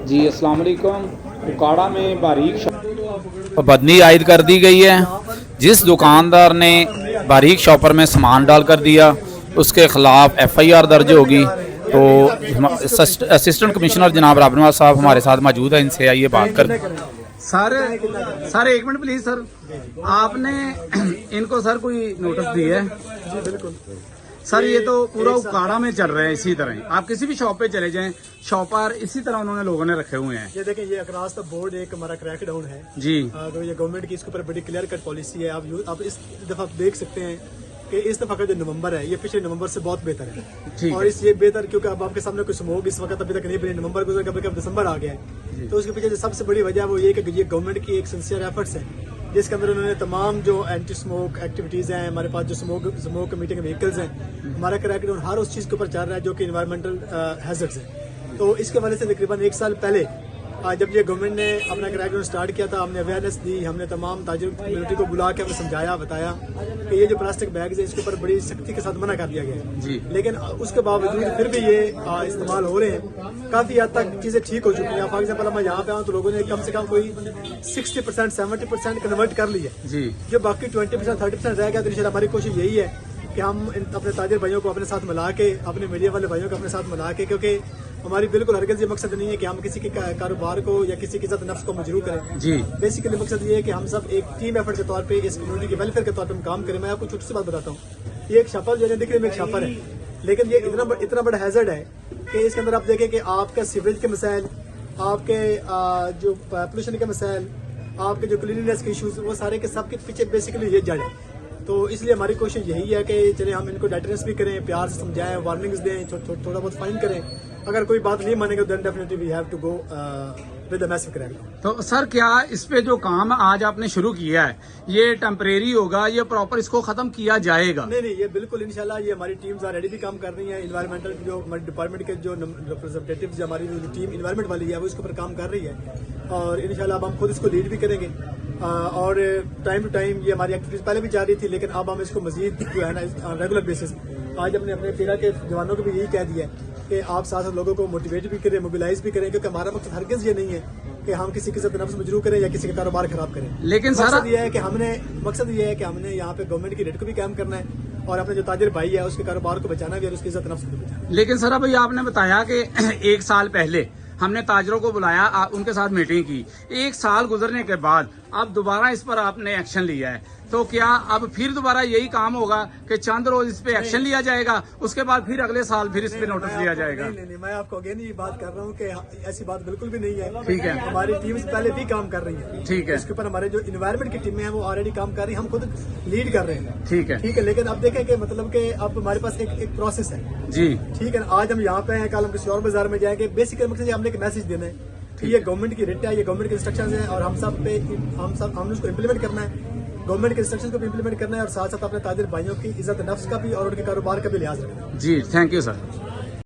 جی السلام علیکم. اکاڑا میں باریک پابندی عائد کر دی گئی ہے. جس دکاندار نے باریک شاپر میں سامان ڈال کر دیا اس کے خلاف FIR درج ہوگی. تو اسسٹنٹ کمشنر جناب رابر نواز صاحب ہمارے ساتھ موجود ہیں, ان سے آئیے بات کر. سر ایک منٹ پلیز سر, آپ نے ان کو سر کوئی نوٹس دی ہے؟ جی بالکل سر یہ تو پورا اکاڑا میں چل رہا ہے اسی طرح. آپ کسی بھی شاپ پہ چلے جائیں, شاپر اسی طرح انہوں نے لوگوں نے رکھے ہوئے ہیں. یہ دیکھیں, یہ اکراس دا بورڈ ایک ہمارا کریک ڈاؤن ہے. جی تو یہ گورنمنٹ کی اس کے اوپر بڑی کلیئر کٹ پالیسی ہے. آپ اس دفعہ دیکھ سکتے ہیں کہ اس دفعہ کا جو نومبر ہے یہ پچھلے نومبر سے بہت بہتر ہے. اور اس یہ بہتر کیونکہ اب آپ کے سامنے کوئی سموگ اس وقت ابھی تک نہیں بنی. نومبر گزر کے اب دسمبر آ گیا ہے. تو اس کے پیچھے جو سب سے بڑی وجہ وہ یہ کہ یہ گورنمنٹ کی ایک سنسیئر ایفرٹس ہے جس کے اندر انہوں نے تمام جو اینٹی اسموک ایکٹیویٹیز ہیں, ہمارے پاس جو اسموک کمیٹنگ وہیکلز ہیں, ہمارا کریک ڈاؤن ہر اس چیز کے اوپر چل رہا ہے جو کہ انوائرمنٹل ہیزرڈز ہیں. تو اس کے حوالے سے تقریباً 1 سال پہلے جب یہ گورنمنٹ نے اپنا کریک ڈاؤن اسٹارٹ کیا تھا, ہم نے اویئرنیس دی, ہم نے تمام تاجر کمیونٹی کو بلا کے ہمیں سمجھایا, بتایا کہ یہ جو پلاسٹک بیگز ہیں اس کے اوپر بڑی سختی کے ساتھ منع کر دیا گیا ہے. لیکن اس کے باوجود پھر بھی یہ استعمال ہو رہے ہیں. کافی حد تک چیزیں ٹھیک ہو چکی ہیں. فار ایگزامپل میں یہاں پہ آؤں تو لوگوں نے کم سے کم کوئی 60% 70% کنورٹ کر لی ہے. جو باقی 20% 30% رہ گیا تو انشاءاللہ ہماری کوشش یہی ہے کہ ہم اپنے تاجر بھائیوں کو اپنے ساتھ ملا کے, اپنے میڈیا والے بھائیوں کو اپنے ساتھ ملا کے, کیونکہ ہماری بالکل ہرگز یہ مقصد نہیں ہے کہ ہم کسی کے کاروبار کو یا کسی کی عزت نفس کو مجروح کریں. بیسیکلی مقصد یہ ہے کہ ہم سب ایک ٹیم ایفرٹ کے طور پہ اس کمیونٹی کے ویلفیئر کے طور پہ ہم کام کریں. میں آپ کو چھوٹی سی بات بتاتا ہوں. یہ ایک شاپر جو ہے دکھنے میں ایک شاپر ہے, لیکن یہ اتنا بڑا ہیزرڈ ہے کہ اس کے اندر آپ دیکھیں کہ آپ کا سیوریج کے مسائل, آپ کے جو پولوشن کے مسائل, آپ کے جو کلیننس کے ایشوز, وہ سارے کے سب کے پیچھے بیسیکلی یہ جڑ ہے. تو اس لیے ہماری کوشش یہی ہے کہ چلے ہم ان کو ڈائٹرنس بھی کریں, پیار سے سمجھائیں, وارننگز دیں, تھوڑا بہت فائن کریں. اگر کوئی بات نہیں مانے گا then definitely we have to go with a massive crackdown. تو سر کیا اس پہ جو کام آج آپ نے شروع کیا ہے یہ ٹیمپریری ہوگا, یہ پراپر اس کو ختم کیا جائے گا؟ نہیں, یہ بالکل انشاءاللہ یہ ہماری ٹیمز آلریڈی بھی کام کر رہی ہیں. انوائرمنٹل جو ہمارے ڈپارٹمنٹ کے جو ریپرزنٹیٹیوز ہماری جو ٹیم انوائرمنٹ والی ہے وہ اس کے اوپر کام کر رہی ہے, اور انشاءاللہ اب ہم خود اس کو لیڈ بھی کریں گے. اور ٹائم ٹو ٹائم یہ ہماری ایکٹیویٹیز پہلے بھی جاری تھی, لیکن اب ہم اس کو مزید جو ہے نا ریگولر بیسس آج ہم نے اپنے پیرا کے جوانوں کو بھی یہی کہہ دیا ہے کہ آپ ساتھ لوگوں کو موٹیویٹ بھی کریں, موبلائز بھی کریں, کیونکہ ہمارا مقصد ہرگز یہ نہیں ہے کہ ہم کسی کے ساتھ نفس مجروح کریں یا کسی کا کاروبار خراب کریں. لیکن مقصد یہ ہے کہ ہم نے یہاں پہ گورنمنٹ کی ریٹ کو بھی قائم کرنا ہے, اور اپنے جو تاجر بھائی ہے اس کے کاروبار کو بچانا بھی, اور اس کی عزت نفس کو بھی بچانا. لیکن سر ابھی آپ نے بتایا کہ 1 سال پہلے ہم نے تاجروں کو بلایا, ان کے ساتھ میٹنگ کی. 1 سال گزرنے کے بعد اب دوبارہ اس پر آپ نے ایکشن لیا ہے, تو کیا اب پھر دوبارہ یہی کام ہوگا کہ چند روز اس پہ ایکشن لیا جائے گا, اس کے بعد پھر اگلے سال پھر اس پہ نوٹس لیا جائے گا؟ نہیں, میں آپ کو اگین یہ بات کر رہا ہوں کہ ایسی بات بالکل بھی نہیں ہے. ٹھیک ہے, ہماری ٹیمز پہلے بھی کام کر رہی ہیں. ٹھیک ہے, اس کے اوپر ہمارے جو انوائرمنٹ کی ٹیمیں ہیں وہ آلریڈی کام کر رہی ہیں, ہم خود لیڈ کر رہے ہیں. ٹھیک ہے, لیکن اب دیکھیں کہ مطلب کہ اب ہمارے پاس ایک پروسیس ہے. جی ٹھیک ہے, آج ہم یہاں پہ ہیں, کل ہم کسی اور بازار میں جائیں گے. بیسیکلی مقصد ہم نے ایک میسج دینا ہے کہ یہ گورنمنٹ کی ریٹ ہے, یہ گورنمنٹ کے انسٹرکشنز ہیں, اور ہم نے اس کو امپلیمنٹ کرنا ہے. گورنمنٹ کے انسٹرکشن کو بھی امپلیمنٹ کرنا ہے, اور ساتھ ساتھ اپنے تاجر بھائیوں کی عزت نفس کا بھی اور ان کے کاروبار کا بھی لحاظ رکھنا ہے. جی, تھینک یو سر.